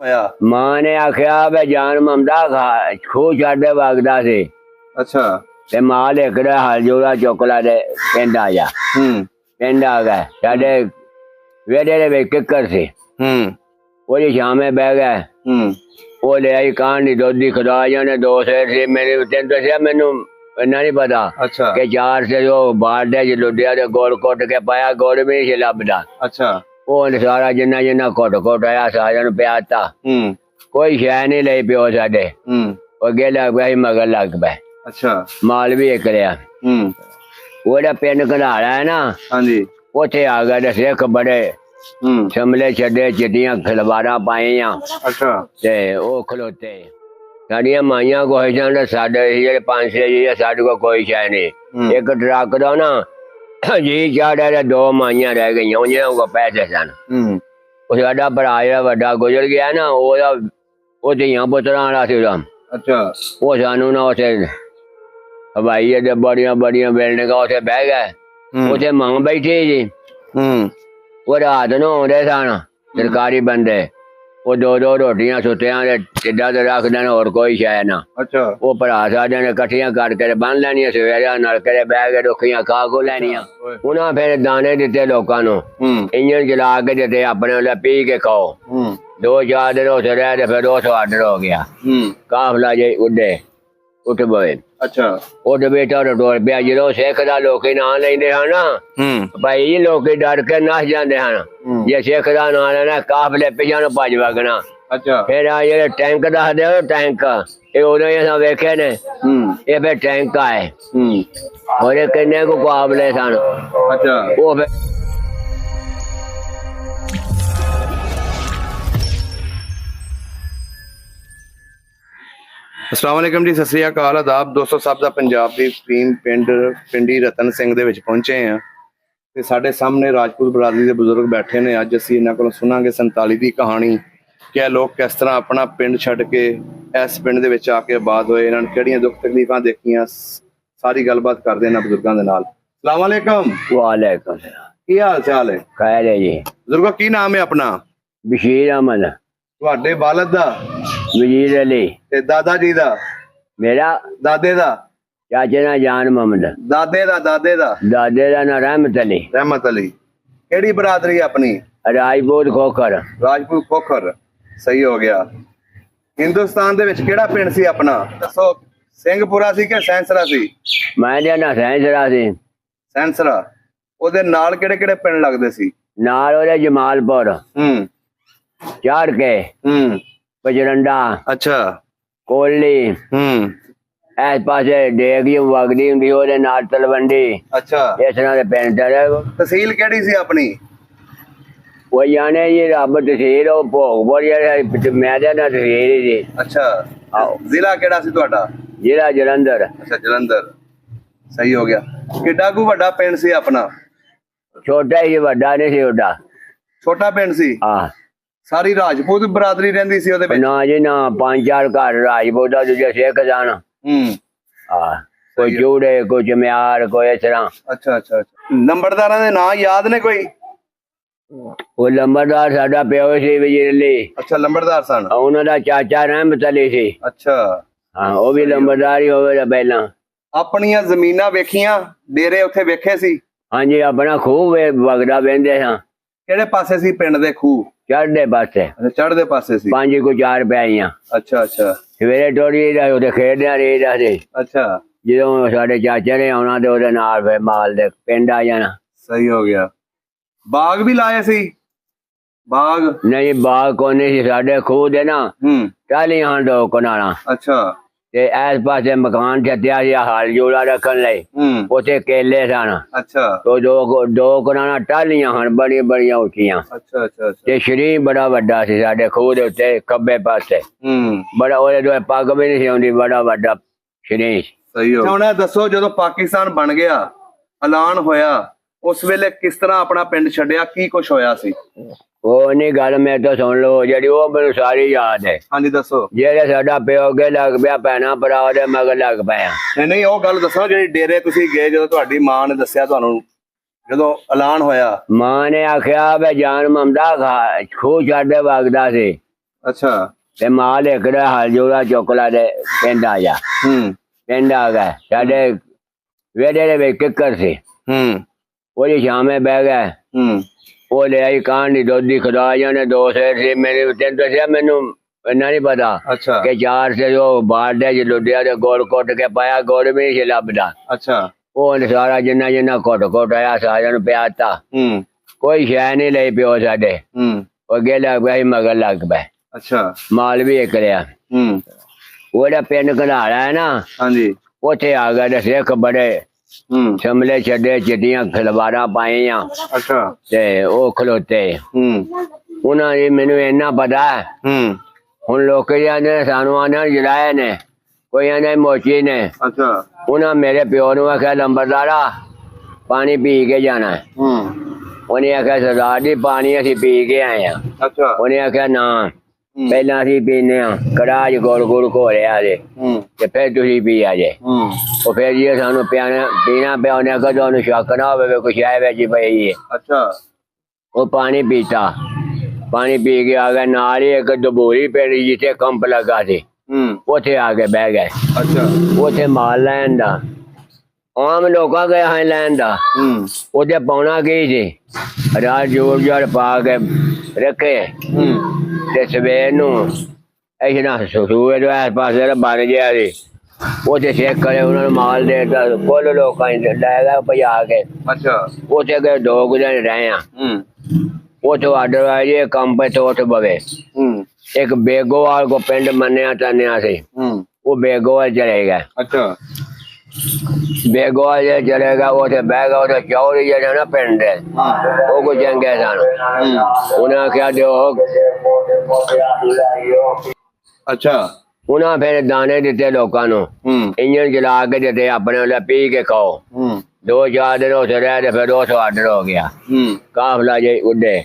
ਹੋਇਆ? मां ने आख्या वे जान ममदा खूह छड्ड वगदा सी। अच्छा। ते माल एक हल जोड़ा चुकला दे पिंड आ जा। पिंड आ गए साडे वेड़े दे विच किक्कर सी। ओदी शामे बह गए। वो ले आई कहानी दुध दी खुदा जाने 2 सेर सी मेरे तेन दसिया मैनू इन्ना नहीं पता। अच्छा। के 4 से जो बाड़े च लुटिया ते गोल कुट के पाया गुड़ भी नहीं लभदा। अच्छा। वो सारा जिन्ना जिन्ना घुट आया सारे नूं पियाता। कोई शै नहीं लई प्यो साडे। अगे लग पिया मगर लग पे। अच्छा। माल भी एक लिया। वो पिंड घनाड़ा है ना। हाँ जी। उत्थे आ गए सिख बड़े शमले छड़े चिट्टियां खलवारा पाइया। अच्छा। ते ओ खलोते साडियां माइयां कोई सन साडे जेह्ड़े 5-6 जी साडे को कोई शै नहीं। एक ट्रक दा ना जी चाढ़े ते 2 माइयां रह गई उन्हें को पैसे सन। साडा भरा जेह्ड़ा वड्डा गुजर गया ना वो धियां पुत्तरां वाला सी। अच्छा। वो सानू ना उत्थे हवाई अड्डे बड़ियां बड़ियां बिल्डिंगां उत्थे बह गए। उत्थे मंग बैठी जी। वो रात नूं आउंदे सन सरकारी बंदे। वो 2-2 रोटियां सुत्तियां दे ढिड्डां ते रख देन होर कोई शै ना। अच्छा। वो भरा साडे ने कट्ठियां करके बन लैनियां सवेरे नलके ते बह के रुखियां खा खू लैनियां। उन्हां फिर दाने दित्ते लोकां नूं इंजन चला के दित्ते अपने ओले पी के खाओ। 2-4 दिन उत्थे रह ते फिर उस आर्डर हो गया। काफला जे उड्डे उठ पवे। अच्छा। उठ बेटा टोर पिया जो सिख दा लोकी नां लैंदे हन ना भाई लोकी डर के नस जांदे हन। जे सिख दा नां लेना काफले पिछां नूं भज वगना। अच्छा। फिर आ जेह्ड़े टैंक दसदे हो टैंक ये उदों ही असां वेखे ने। ये फिर टैंक आए और ये किन्ने को काफले सन। अच्छा। वो फिर अस्सलाम वालेकुम जी, सत श्री अकाल, आदाब दोस्तों। सब ਦਾ ਪੰਜਾਬ ਦੀ ਟੀਮ ਪਿੰਡੀ ਰਤਨ ਸਿੰਘ ਦੇ ਵਿੱਚ ਪਹੁੰਚੇ ਆ ਤੇ ਸਾਡੇ ਸਾਹਮਣੇ ਰਾਜਪੂਤ ਬਰਾਦਰੀ ਦੇ ਬਜ਼ੁਰਗ ਬੈਠੇ ਨੇ। ਅੱਜ ਅਸੀਂ ਇਹਨਾਂ ਕੋਲੋਂ ਸੁਣਾਂਗੇ 47 ਦੀ ਕਹਾਣੀ ਕਿ ਇਹ ਲੋਕ ਕਿਸ ਤਰ੍ਹਾਂ ਆਪਣਾ ਪਿੰਡ ਛੱਡ ਕੇ ਇਸ ਪਿੰਡ ਦੇ ਵਿੱਚ ਆ ਕੇ ਆਬਾਦ ਹੋਏ, ਇਹਨਾਂ ਨੇ ਕਿਹੜੀਆਂ ਦੁੱਖ ਤਕਲੀਫਾਂ ਦੇਖੀਆਂ, ਸਾਰੀ ਗੱਲਬਾਤ ਕਰਦੇ ਇਹਨਾਂ ਬਜ਼ੁਰਗਾਂ ਦੇ ਨਾਲ। अस्सलाम वालेकुम। वालेकुम ਕੀ ਹਾਲ ਚਾਲ ਹੈ? खैर है जी। ਬਜ਼ੁਰਗੋ ਕੀ ਨਾਮ ਹੈ ਆਪਣਾ? बशीर अहमद। ਤੁਹਾਡੇ ਵਾਲਦ ਦਾ? वजीर अली। ਤੇ ਦਾਦਾ ਜੀ ਦਾ? मेरा ਦਾਦੇ ਦਾ? चाचे ना जान मोहम्मद। ਦਾਦੇ ਦਾ? ਦਾਦੇ ਦਾ? दादे का ना रहमत अली। ਰਹਿਮਤ ਅਲੀ। ਕਿਹੜੀ ਬਰਾਦਰੀ ਆਪਣੀ? राजपूत खोखर। ਰਾਜਪੂਤ ਖੋਖਰ। ਸਹੀ ਹੋ ਗਿਆ। ਹਿੰਦੁਸਤਾਨ ਦੇ ਵਿੱਚ ਕਿਹੜਾ ਪਿੰਡ ਸੀ ਆਪਣਾ ਦੱਸੋ? ਸਿੰਘਪੁਰਾ ਸੀ ਕਿ ਸੈਂਸਰਾ ਸੀ? मैं ना सैंसरा सी। ਸੈਂਸਰਾ। ਉਹਦੇ ਨਾਲ ਕਿਹੜੇ ਕਿਹੜੇ ਪਿੰਡ ਲੱਗਦੇ ਸੀ? नाल ओदे जमालपुर चढ़ के पचरंडा। अच्छा। कोली इस पासे डेगी वगदी हुंदी ओदे नाल तलवंडी। अच्छा। इस तरह दे पिंड है। तहसील केड़ी सी अपनी? वो जाने जी रब तहसील ओ भोगपुर मैदे ना तहसील ही सी। अच्छा। जिला केड़ा सी तुहाडा? जिला जलंधर। अच्छा जलंधर। सही हो गया। किड्डा कु वड्डा पिंड सी अपना? छोटा ही वड्डा नहीं सी ओडा। छोटा पिंड सी? हां। सारी राजपूत बरादरी रहंदी सी ओदे विच? ना जी ना 5-4 घर राजपूत दा दूजे सिख सन। हां। कोई चूड़े कोई चम्यार कोई इस तरह। अच्छा अच्छा। नंबरदारां दे नाम याद ने कोई? वो लंबरदार साडा प्यो सी वजीर अली। अच्छा लंबरदार सन। उन्हां दा चाचा रहमत अली सी। अच्छा। हां वो भी लंबरदार ही होवे पहला। अपनियां जमीनां वेखियां? डेरे उत्थे वेखे सी? हां जी अपना खूह वगदा वेंदे हां। ਕਿਹੜੇ ਪਾਸੇ ਸੀ ਪਿੰਡ ਦੇ ਖੂਹ? ਚੜ੍ਹਦੇ ਪਾਸੇ। ਅੱਛਾ ਚੜ੍ਹਦੇ ਪਾਸੇ ਸੀ। 5 ਕੋ 4 ਪੈਈਆਂ। ਅੱਛਾ ਅੱਛਾ। ਸਵੇਰੇ ਟੋੜੀ ਦਾ ਉਹਦੇ ਖੇਡਿਆ ਰਹੀਦਾ ਸੀ। ਅੱਛਾ। ਜਦੋਂ ਸਾਡੇ ਚਾਚੇ ਨੇ ਆਉਣਾ ਤੇ ਉਹਦੇ ਨਾਲ ਫਿਰ ਮਾਲ ਦੇ ਪਿੰਡ ਆ ਜਾਣਾ। ਸਹੀ ਹੋ ਗਿਆ। ਬਾਗ ਵੀ ਲਾਏ ਸੀ? ਬਾਗ ਨਹੀਂ ਬਾਗ ਕੋਈ ਨਹੀਂ ਸੀ ਸਾਡੇ ਖੂਹ ਦੇ ਨਾ 40 ਹਾਂ 2 ਕਨਾਲਾਂ। ਅੱਛਾ। ਤੇ ਇਸ ਪਾਸੇ ਮਕਾਨ ਛੱਤਿਆ ਸੀ ਹਾਲ ਜੋੜਾ ਰੱਖਣ ਲਈ। ਉੱਥੇ ਕੇਲੇ ਸਨ। ਅੱਛਾ। ਉਹ 2 ਕਨਾਲਾਂ ਟਾਹਲੀਆਂ ਹਨ ਬੜੀਆਂ ਬੜੀਆਂ ਉੱਚੀਆਂ। ਅੱਛਾ ਅੱਛਾ। ਤੇ ਸ਼ਰੀਰ ਬੜਾ ਵੱਡਾ ਸੀ ਸਾਡੇ ਖੂਹ ਦੇ ਉੱਤੇ ਖੱਬੇ ਪਾਸੇ। ਬੜਾ ਉਹਦੇ ਦੋ ਪੱਗ ਵੀ ਨਹੀਂ ਸੀ ਆਉਂਦੀ ਬੜਾ ਵੱਡਾ ਸ਼ਰੀਰ। ਸਹੀ ਹੋ। ਹੁਣ ਇਹ ਦੱਸੋ ਜਦੋਂ ਪਾਕਿਸਤਾਨ ਬਣ ਗਿਆ ਐਲਾਨ ਹੋਇਆ ਉਸ ਵੇਲੇ ਕਿਸ ਤਰ੍ਹਾਂ ਆਪਣਾ ਪਿੰਡ ਛੱਡਿਆ ਕੀ ਕੁਛ ਹੋਇਆ ਸੀ? ਉਹ ਨਹੀਂ ਗੱਲ ਮੇਰੇ ਤੋਂ ਸੁਣ ਲਓ ਜਿਹੜੀ ਉਹ ਮੈਨੂੰ ਸਾਰੀ ਯਾਦ ਹੈ। ਹਾਂਜੀ ਦੱਸੋ। ਜਿਹੜੇ ਸਾਡਾ ਪਿਓ ਅੱਗੇ ਲੱਗ ਪਿਆ ਭੈਣਾਂ ਭਰਾ ਉਹਦੇ ਮਗਰ ਲੱਗ ਪਿਆ। ਨਹੀਂ ਉਹ ਗੱਲ ਦੱਸੋ ਜਿਹੜੀ ਡੇਰੇ ਤੁਸੀਂ ਗਏ ਜਦੋਂ ਤੁਹਾਡੀ ਮਾਂ ਨੇ ਦੱਸਿਆ ਤੁਹਾਨੂੰ ਜਦੋਂ ਐਲਾਨ ਹੋਇਆ? ਮਾਂ ਨੇ ਆਖਿਆ ਵੇ ਜਾਨ ਮਮਦਾ ਖੂਹ ਛੱਡ ਵਗਦਾ ਸੀ। ਅੱਛਾ ਤੇ ਮਾਲ ਇਕੜਾ ਹਲ ਜੋੜਾ ਚੋਕਲਾ ਦੇ ਪਿੰਡ ਆ ਜਾ ਪਿੰਡ ਆ ਗਿਆ ਸਾਡੇ ਵੇੜੇ ਦੇ ਵਿੱਚ ਕਿੱਕਰ ਸੀ ਉਹਦੀ ਸ਼ਾਮੇ ਬਹਿ ਗਏ ਉਹ ਲੈ ਆਈ ਕਾਂਡ ਦੀ ਦੁੱਧ ਦੀ ਖੁਦਾ ਜਾਣੇ 2 ਸੇਰ ਸੀ ਮੇਰੇ ਤੈਨੂੰ ਦੱਸਿਆ ਮੈਨੂੰ ਇੰਨਾ ਨਹੀਂ ਪਤਾ ਅੱਛਾ ਕਿ 4 ਸੇ ਉਹ ਬਾੜਦੇ ਚ ਲੁੱਡਿਆ ਤੇ ਗੋਲ ਕੁੱਟ ਕੇ ਪਾਇਆ ਗੋਲ ਵੀ ਨਹੀਂ ਸੀ ਲੱਭਦਾ ਅੱਛਾ ਉਹ ਸਾਰਾ ਜਿੰਨਾ ਜਿੰਨਾ ਘੁੱਟ ਆਇਆ ਸਾਰਿਆਂ ਨੂੰ ਪਿਆਤਾ ਕੋਈ ਸ਼ੈ ਨਹੀਂ ਲਈ ਪਿਓ ਸਾਡੇ ਉਹ ਅੱਗੇ ਲੱਗ ਪਿਆ ਸੀ ਮਗਰ ਲੱਗ ਪਿਆ ਅੱਛਾ ਮਾਲ ਵੀ ਇੱਕ ਲਿਆ ਉਹਦਾ ਪਿੰਡ ਘਨਾੜਾ ਹੈ ਨਾ ਹਾਂਜੀ ਉੱਥੇ ਆ ਗਿਆ ਤੇ ਸਿੱਖ ਬੜੇ ਸ਼ਮਲੇ ਛੱਡੇ ਚਿੱਟੀਆਂ ਖਲਵਾਰਾਂ ਪਾਈਆਂ ਅੱਛਾ ਤੇ ਉਹ ਖਲੋਤੇ ਉਹਨਾਂ ਨੇ ਮੈਨੂੰ ਇੰਨਾ ਪਤਾ ਹੁਣ ਲੋਕ ਜਾਂਦੇ ਸਾਨੂੰ ਆਨਾ ਜਲਾਏ ਨੇ ਕੋਈ ਆਨੇ ਮੋਚੀ ਨੇ ਅੱਛਾ ਉਹਨਾਂ ਮੇਰੇ ਪਿਓ ਨੂੰ ਆਖਿਆ ਲੰਬਰਦਾਰਾ ਪਾਣੀ ਪੀ ਕੇ ਜਾਣਾ ਉਹਨੇ ਆਖਿਆ ਸਰਦਾਰ ਜੀ ਪਾਣੀ ਅਸੀਂ ਪੀ ਕੇ ਆਏ ਆ ਅੱਛਾ ਉਹਨੇ ਆਖਿਆ ਨਾ ਪਹਿਲਾਂ ਅਸੀਂ ਪੀਨੇ ਆ ਕੜਾਹ ਗੋਲ ਗੋਲ ਘੋਲਿਆ ਜੇ ਤੇ ਫਿਰ ਤੁਸੀਂ ਪੀ ਆ ਜੇ ਉਹ ਫਿਰ ਜੀ ਸਾਨੂੰ ਪੀਣਾ ਪਿਆ ਉਹਨੇ ਆਖਿਆ ਤੁਹਾਨੂੰ ਸ਼ੱਕ ਨਾ ਹੋਵੇ ਕੁਛ ਆਏ ਵਿੱਚ ਪਈ ਅੱਛਾ ਉਹ ਪਾਣੀ ਪੀਤਾ ਪਾਣੀ ਪੀ ਕੇ ਆ ਗਿਆ ਨਾਲ ਹੀ ਇੱਕ ਡਬੋਰੀ ਪੈਣੀ ਜਿੱਥੇ ਕੰਪ ਲੱਗਾ ਸੀ ਉੱਥੇ ਆ ਕੇ ਬਹਿ ਗਏ ਅੱਛਾ ਉੱਥੇ ਮਾਲ ਲੈਣ ਦਾ ਆਮ ਲੋਕਾਂ ਗਏ ਹਾਂ ਲੈਣ ਦਾ ਉਹਦੇ ਪਾਉਣਾ ਕੀ ਸੀ ਰਾਤ ਜੋਰ ਜੋਰ ਪਾ ਕੇ ਰੱਖੇ ਤੇ ਸਵੇਰ ਨੂੰ ਐਸੇ ਨਾ ਸੂਏ ਦੇ ਆਸ ਪਾਸੇ ਬਣ ਗਿਆ ਸੀ ਉੱਥੇ ਚੈੱਕ ਕਰੇ ਉਹਨਾਂ ਨੂੰ ਮਾਲ ਦੇ ਦਿੱਤਾ ਕੁੱਲ ਲੋਕਾਂ ਨੇ ਲੈ ਗਿਆ ਭਜਾ ਕੇ ਅੱਛਾ ਉੱਥੇ ਗਏ 2 ਦਿਨ ਰਹੇ ਆ ਉੱਥੋਂ ਆਰਡਰ ਆਇਆ ਜੀ ਕੰਮ ਪੇ ਤੋਂ ਉੱਠ ਪਵੇ ਇੱਕ ਬੇਗੋਵਾਲ ਕੋ ਪਿੰਡ ਮੰਨਿਆ ਤਾਨਿਆ ਸੀ ਉਹ ਬੇਗੋਵਾਲ ਚਲੇ ਗਿਆ ਅੱਛਾ ਬੇਗੋਵਾਲ ਜੇ ਚਲੇਗਾ ਉੱਥੇ ਬਹਿ ਗਿਆ ਉਹਦੇ ਚੌਰੀ ਜਿਹੜੇ ਨਾ ਪਿੰਡ ਦੇ ਉਹ ਕੋ ਚੰਗੇ ਸਨ ਉਹਨੇ ਆਖਿਆ ਦਿਓ ਅੱਛਾ ਉਹਨਾਂ ਫਿਰ ਦਾਣੇ ਦਿੱਤੇ ਲੋਕਾਂ ਨੂੰ ਇੰਜਣ ਚਲਾ ਕੇ ਦਿੱਤੇ ਆਪਣੇ ਲੈ ਪੀ ਕੇ ਖਾਓ 2-4 ਦਿਨ ਉੱਥੇ ਰਹੇ ਤੇ ਫਿਰ ਉੱਥੋਂ ਆਰਡਰ ਹੋ ਗਿਆ ਕਾਫਲਾ ਜੇ ਉੱਡੇ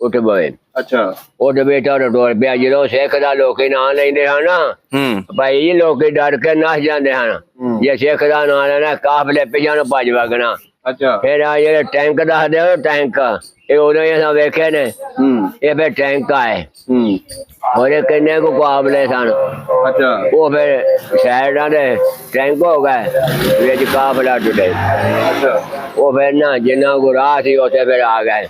ਉੱਠ ਪਵੇ ਅੱਛਾ ਉੱਡ ਬੇਟਾ ਟੋਲ ਪਿਆ ਜਦੋਂ ਸਿੱਖ ਦਾ ਲੋਕੀ ਨਾਂ ਲੈਂਦੇ ਹਨ ਨਾ ਭਾਈ ਲੋਕੀ ਡਰ ਕੇ ਨੱਸ ਜਾਂਦੇ ਹਨ ਜੇ ਸਿੱਖ ਦਾ ਨਾਂ ਲੈਣਾ ਕਾਫਲੇ ਪਿੱਛੇ ਨੂੰ ਭੱਜ ਵਗਣਾ ਅੱਛਾ ਫਿਰ ਆ ਜਿਹੜੇ ਟੈਂਕ ਦੱਸਦੇ ਹੋ ਟੈਂਕ ਇਹ ਉਦੋਂ ਹੀ ਅਸਾਂ ਵੇਖੇ ਨੇ ਇਹ ਫਿਰ ਟੈਂਕ ਆਏ ਉਹਦੇ ਕਿੰਨੇ ਕੁ ਮੁਕਾਬਲੇ ਸਨ ਅੱਛਾ ਉਹ ਫਿਰ ਸਾਈਡਾਂ ਦੇ ਟੈਂਕ ਹੋ ਗਏ ਵਿੱਚ ਕਾਫਲਾ ਟੁੱਟੇ ਅੱਛਾ ਉਹ ਫਿਰ ਨਾ ਜਿੰਨਾ ਕੋ ਰਾਹ ਸੀ ਉੱਥੇ ਫਿਰ ਆ ਗਏ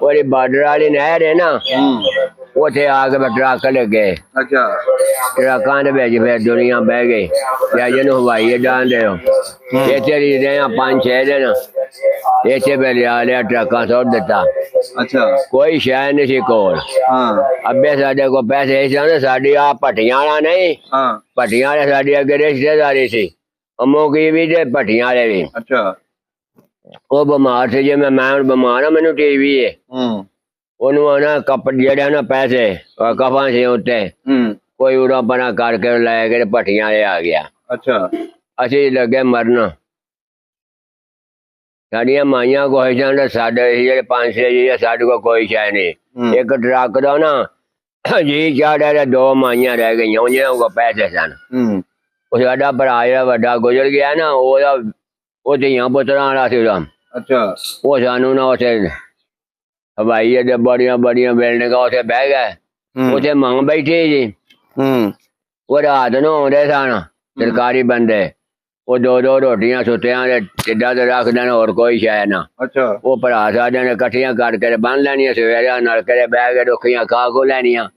ਉਹਦੀ ਬਾਰਡਰ ਵਾਲੀ ਨਹਿਰ ਹੈ ਨਾ ਉੱਥੇ ਆ ਕੇ ਟਰੱਕ ਲੱਗੇ ਅੱਛਾ ਟਰੱਕਾਂ ਦੇ ਵਿੱਚ ਫਿਰ ਦੁਨੀਆ ਬਹਿ ਗਈ ਤੇ ਜਿਹਨੂੰ ਹਵਾਈ ਅੱਡਾ ਆਂਦੇ ਹੋ ਇੱਥੇ ਰਹੇ 5-6 ਦਿਨ ਇੱਥੇ ਫਿਰ ਲਿਆ ਟਰੱਕਾਂ ਸੁੱਟ ਦਿੱਤਾ ਅੱਛਾ ਕੋਈ ਸ਼ੈ ਨਹੀਂ ਸੀ ਕੋਲ ਅੱਬੇ ਸਾਡੇ ਕੋਲ ਪੈਸੇ ਸਨ ਸਾਡੀ ਆ ਭੱਟੀਆਂ ਵਾਲਾ ਨਹੀਂ ਭੱਟੀਆਂ ਵਾਲੇ ਸਾਡੀ ਅੱਗੇ ਰਿਸ਼ਤੇਦਾਰੀ ਸੀ ਅਮੋ ਕੀ ਵੀ ਤੇ ਭੱਟੀਆਂ ਵਾਲੇ ਵੀ ਅੱਛਾ ਉਹ ਬਿਮਾਰ ਸੀ ਜੇ ਮੈਂ ਹੁਣ ਬਿਮਾਰ ਆ ਮੈਨੂੰ ਟੀਵੀ ਹੈ ਉਹਨੂੰ ਆਣਾ ਕੱਪੜੇ ਜਿਹੜੇ ਨਾ ਪੈਸੇ ਕਫਾਂ ਸੀ ਉੱਤੇ ਕੋਈ ਉਰਾ ਬਣਾ ਕਰਕੇ ਲੈ ਕੇ ਭੱਟੀਆਂ ਵਾਲੇ ਆ ਗਿਆ ਅੱਛਾ ਅਸੀਂ ਲੱਗੇ ਮਰਨ ਸਾਡੀਆਂ ਮਾਈਆਂ ਕੋਈ ਜਾਣ ਸਾਡੇ ਜਿਹੜੇ 5-6 ਜੀ ਸਾਡੇ ਕੋਲ ਕੋਈ ਸ਼ੈ ਨਹੀਂ ਇੱਕ ਟਰੱਕ ਦਾ ਨਾ ਜੀ ਚਾੜਿਆ 2 ਮਾਈਆਂ ਰਹਿ ਗਈਆਂ ਉਹਨਾਂ ਕੋਲ ਪੈਸੇ ਸਨ ਉਹ ਸਾਡਾ ਭਰਾ ਜਿਹੜਾ ਵੱਡਾ ਗੁਜ਼ਰ ਗਿਆ ਨਾ ਉਹਦਾ ਉਹ ਧੀਆਂ ਪੁੱਤਰਾਂ ਵਾਲਾ ਸੀ ਉਹਦਾ ਅੱਛਾ ਉਹ ਸਾਨੂੰ ਨਾ ਉੱਥੇ ਹਵਾਈ ਅੱਡੇ ਬੜੀਆਂ ਬਿਲਡਿੰਗਾਂ ਉੱਥੇ ਬਹਿ ਗਏ ਉੱਥੇ ਮੰਗ ਬੈਠੀ ਜੀ ਉਹ ਰਾਤ ਨੂੰ ਆਉਂਦੇ ਸਨ ਸਰਕਾਰੀ ਬੰਦੇ ਉਹ 2 ਰੋਟੀਆਂ ਸੁੱਤਿਆਂ ਦੇ ਢਿੱਡਾਂ ਤੇ ਰੱਖ ਦੇਣ ਹੋਰ ਕੋਈ ਸ਼ੈ ਨਾ ਅੱਛਾ ਉਹ ਭਰਾ ਸਾਡੇ ਨੇ ਇਕੱਠੀਆਂ ਕਰਕੇ ਬੰਨ ਲੈਣੀਆਂ ਸਵੇਰੇ ਨਲਕੇ ਬਹਿ ਕੇ ਰੁੱਖੀਆਂ ਖਾ ਖੋ ਲੈਣੀਆਂ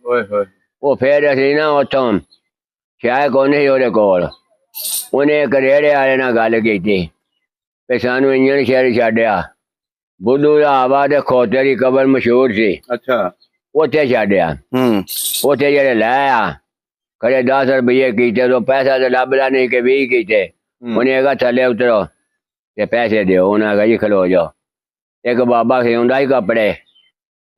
ਉਹ ਫਿਰ ਅਸੀਂ ਨਾ ਉੱਥੋਂ ਸ਼ਾਇਦ ਕੋਈ ਨਹੀਂ ਉਹਦੇ ਕੋਲ ਉਹਨੇ ਇੱਕ ਰੇੜੇ ਵਾਲੇ ਨਾਲ ਗੱਲ ਕੀਤੀ ਵੀ ਸਾਨੂੰ ਇੰਜਣ ਸ਼ਹਿਰ ਛੱਡਿਆ ਬੁੱਧੂ ਦਾ ਆਵਾ ਤੇ ਖੋਤੇ ਦੀ ਕਬਰ ਮਸ਼ਹੂਰ ਸੀ ਅੱਛਾ ਉੱਥੇ ਛੱਡਿਆ ਉੱਥੇ ਜਿਹੜੇ ਲੈ ਆ ਖਰੇ 10 ਰੁਪਏ ਕੀਤੇ ਤੋਂ ਪੈਸਾ ਤੇ ਲੱਭਦਾ ਨਹੀਂ ਕਿ 20 ਕੀਤੇ ਉਹਨੇ ਹੈਗਾ ਥੱਲੇ ਉਤਰੋ ਤੇ ਪੈਸੇ ਦਿਓ ਉਹਨਾਂ ਹੈਗਾ ਜੀ ਖਲੋ ਜਾਓ ਇੱਕ ਬਾਬਾ ਸਿਉਂਦਾ ਹੀ ਕੱਪੜੇ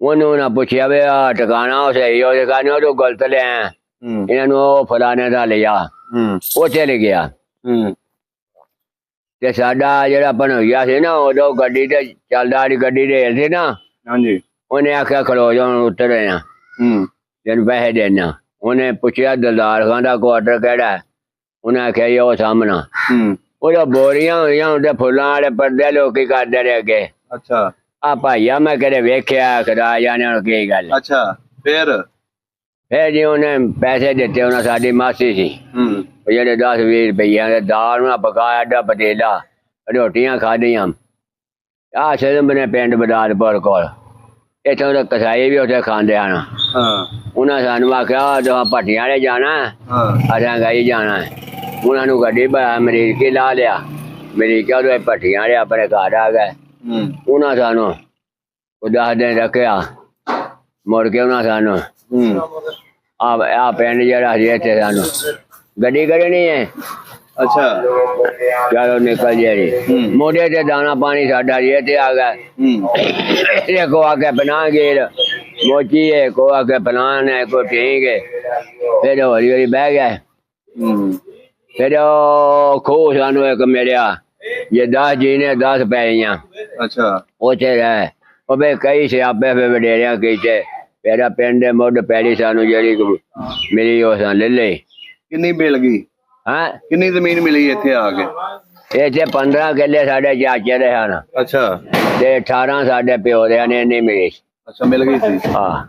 ਉਹਨੂੰ ਨਾ ਪੁੱਛਿਆ ਵੀ ਆ ਟਿਕਾਣਾ ਉਹ ਸਹੀ ਉਹ ਟਿਕਾਣੇ ਉਹ ਗਲਤ ਲਿਆ ਇਹਨਾਂ ਨੂੰ ਉਹ ਫਲਾਣੇ ਦਾ ਲਿਆ ਉੱਥੇ ਲੈ ਗਿਆ ਤੇ ਸਾਡਾ ਜਿਹੜਾ ਬਣੋਈਆ ਸੀ ਨਾ ਉਦੋਂ ਗੱਡੀ ਤੇ ਚੱਲਦਾ ਵਾਲੀ ਗੱਡੀ ਦੇ ਸੀ ਨਾ ਹਾਂਜੀ ਉਹਨੇ ਆਖਿਆ ਖਲੋ ਜਾਓ ਉਤਰੇ ਆ ਤੈਨੂੰ ਪੈਸੇ ਦੇਣਾ ਉਹਨੇ ਪੁੱਛਿਆ ਦਲਦਾਰ ਖਾਨ ਦਾ ਕੁਆਟਰ ਕਿਹੜਾ ਉਹਨੇ ਆਖਿਆ ਉਹ ਸਾਹਮਣਾ ਉਹਦਾ ਬੋਰੀਆਂ ਹੋਈਆਂ ਉਹਦੇ ਫੁੱਲਾਂ ਵਾਲੇ ਪਰਦੇ ਲੋਕੀ ਕਰਦੇ ਰਹੇ ਅੱਗੇ ਅੱਛਾ ਆ ਭਾਈਆ ਮੈਂ ਕਦੇ ਵੇਖਿਆ ਖਦਾ ਜਾਣੇ ਕੀ ਗੱਲ ਅੱਛਾ ਫਿਰ ਫਿਰ ਜੀ ਉਹਨੇ ਪੈਸੇ ਦਿੱਤੇ, ਉਹਨਾਂ ਸਾਡੀ ਮਾਸੀ ਸੀ, ਉਹ ਜਿਹੜੇ 10-20 ਰੁਪਈਆਂ ਦੇ ਦਾਲ ਨਾਲ ਪਕਾਇਆ ਏਡਾ ਪਤੀਲਾ, ਰੋਟੀਆਂ ਖਾਧੀਆਂ। ਆਹ ਸਿਦਮ ਨੇ ਪਿੰਡ ਬਦਾਦਪੁਰ ਕੋਲ, ਇੱਥੋਂ ਦੇ ਕਸਾਈ ਵੀ ਉੱਥੇ ਖਾਂਦੇ ਹਨ। ਉਹਨਾਂ ਸਾਨੂੰ ਆਖਿਆ ਤੁਹਾਂ ਭੱਟੀਆਂ ਵਾਲੇ ਜਾਣਾ, ਅਸਾਂ ਗਈ ਜਾਣਾ। ਉਹਨਾਂ ਨੂੰ ਗੱਡੀ ਅਮਰੀਕੀ ਲਾ ਲਿਆ, ਅਮਰੀਕਾ ਉਹਦੇ ਭੱਟੀਆਂ ਵਾਲੇ ਆਪਣੇ ਘਰ ਆ ਗਏ। ਉਹਨਾਂ ਸਾਨੂੰ 10 ਦਿਨ ਰੱਖਿਆ, ਮੁੜ ਕੇ ਉਹਨਾਂ ਸਾਨੂੰ ਆ ਪਿੰਡ ਜਿਹੜਾ ਸੀ ਇੱਥੇ ਸਾਨੂੰ ਗੱਡੀ ਕੱਢਣੀ ਹੈ। ਅੱਛਾ, ਚਲੋ ਨਿਕਲ ਜੀ। ਮੋਢੇ ਤੇ ਦਾਣਾ ਪਾਣੀ ਸਾਡਾ ਜੀ ਇੱਥੇ ਆ ਗਿਆ। ਇਹ ਕੋ ਆ ਕੇ ਬਣਾ ਗਏ ਮੋਚੀ ਹੈ, ਕੋ ਆ ਕੇ ਬਣਾਣ ਹੈ, ਕੋ ਠੀਕ ਹੈ। ਫਿਰ ਹੌਲੀ ਹੌਲੀ ਬਹਿ ਗਏ। ਫਿਰ ਉਹ ਖੂਹ ਸਾਨੂੰ ਇੱਕ ਮਿਲਿਆ, ਜੇ 10 ਜੀ ਨੇ 10 ਪਈਆਂ। ਅੱਛਾ, ਉੱਥੇ ਰਹਿ ਉਹ ਵੀ ਕਈ ਸਿਆਪੇ ਫਿਰ ਵਡੇਰਿਆਂ ਕੀਤੇ। ਮੇਰਾ ਪਿੰਡ ਦੇ ਮੁੱਢ ਪੈਲੀ ਸਾਨੂੰ ਜਿਹੜੀ ਮਿਲੀ ਉਹ ਸਾਨੂੰ ਲੈ ਲਈ। ਕਿੰਨੀ ਮਿਲ ਗਈ? ਹਾਂ, ਕਿੰਨੀ ਜ਼ਮੀਨ ਮਿਲੀ ਇੱਥੇ ਆ ਕੇ? ਇੱਥੇ 15 ਕਿੱਲੇ ਸਾਡੇ ਚਾਚੇ ਦੇ ਹਨ। ਅੱਛਾ, ਤੇ 18 ਸਾਡੇ ਪਿਓ ਦੇ ਨੇ ਨਹੀਂ ਮਿਲੀ। ਅੱਛਾ, ਮਿਲ ਗਈ ਸੀ। ਹਾਂ,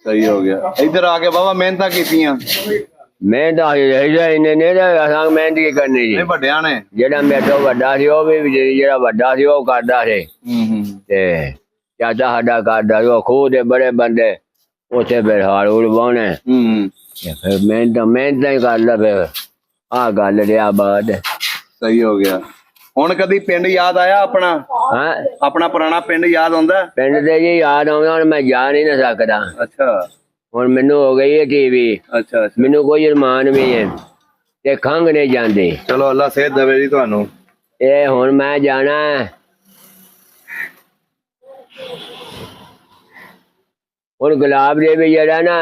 ਸਹੀ ਹੋ ਗਿਆ। ਇੱਧਰ ਆ ਕੇ ਬਾਬਾ ਮਿਹਨਤਾਂ ਕੀਤੀਆਂ। ਮਿਹਨਤ ਇਹਨੇ ਨਹੀਂ ਅਸਾਂ ਮਿਹਨਤ ਕੀ ਕਰਨੀ ਜੀ। ਵੱਡਿਆਂ ਨੇ ਜਿਹੜਾ ਮੇਰੇ ਤੋਂ ਵੱਡਾ ਸੀ ਉਹ ਵੀ ਜਿਹੜਾ ਵੱਡਾ ਸੀ ਉਹ ਕਰਦਾ ਸੀ। ਤੇ ਚਾਚਾ ਸਾਡਾ ਕਰਦਾ ਸੀ। ਉਹ ਖੂਹ ਦੇ ਬੜੇ ਬੰਦੇ ਉੱਥੇ ਫਿਰ ਹਾਲ ਹੂਲ ਵਾਹੁਣੇ। ਫਿਰ ਮਿਹਨਤ ਹੀ ਕਰ ਲਾ। ਫਿਰ ਆਹ ਗੱਲ ਰਿਹਾ ਬਾਤ। ਸਹੀ ਹੋ ਗਿਆ। ਹੁਣ ਕਦੀ ਪਿੰਡ ਯਾਦ ਆਇਆ ਆਪਣਾ? ਹਾਂ, ਆਪਣਾ ਪੁਰਾਣਾ ਪਿੰਡ ਯਾਦ ਆਉਂਦਾ? ਪਿੰਡ ਤੇ ਜੀ ਯਾਦ ਆਉਂਦਾ, ਹੁਣ ਮੈਂ ਜਾ ਨਹੀਂ ਨਾ ਸਕਦਾ। ਅੱਛਾ, ਹੁਣ ਮੈਨੂੰ ਹੋ ਗਈ ਹੈ ਟੀਵੀ। ਅੱਛਾ, ਮੈਨੂੰ ਕੋਈ ਅਰਮਾਨ ਵੀ ਹੈ ਤੇ ਖੰਘ ਨਹੀਂ ਜਾਂਦੀ। ਚਲੋ ਅੱਲਾ ਸਿਹਤ ਦੇਵੇ ਜੀ ਤੁਹਾਨੂੰ। ਇਹ ਹੁਣ ਮੈਂ ਜਾਣਾ ਹੁਣ ਗੁਲਾਬ ਦੇ ਵੀ ਜਿਹੜਾ ਨਾ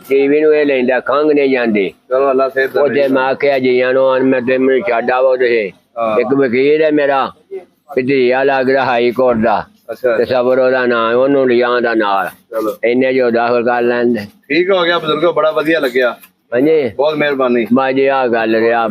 ਟੀਵੀ ਨੂੰ ਇਹ ਲੈਂਦਾ, ਖੰਘ ਨਹੀਂ ਜਾਂਦੀ। ਚਲੋ ਅੱਲਾ ਸਿਹਤ ਦੇਵੇ। ਉਹਦੇ ਮੈਂ ਆਖਿਆ ਜੀਆਂ ਨੂੰ ਮੈਂ ਤੇ ਮੈਨੂੰ ਛੱਡ ਆਵੋ ਤੁਸੀਂ। ਇੱਕ ਵਕੀਲ ਹੈ ਮੇਰਾ ਭਤੀਜਾ ਲੱਗਦਾ ਹਾਈ ਕੋਰਟ ਦਾ, ਤੇ ਸਬਰ ਉਹਦਾ ਨਾਂ, ਉਹਨੂੰ ਲਿਜਾਣ ਦਾ ਨਾਲ ਇੰਨੇ ਜੋ ਦਾਖਲ ਕਰ ਲੈਂਦੇ। ਠੀਕ ਹੋ ਗਿਆ ਬਜ਼ੁਰਗੋ, ਬੜਾ ਵਧੀਆ ਲੱਗਿਆ। ਹਾਂਜੀ, ਬਹੁਤ ਮਿਹਰਬਾਨੀ। ਬਾਜੀ ਆਹ ਗੱਲ ਰਿਹਾ।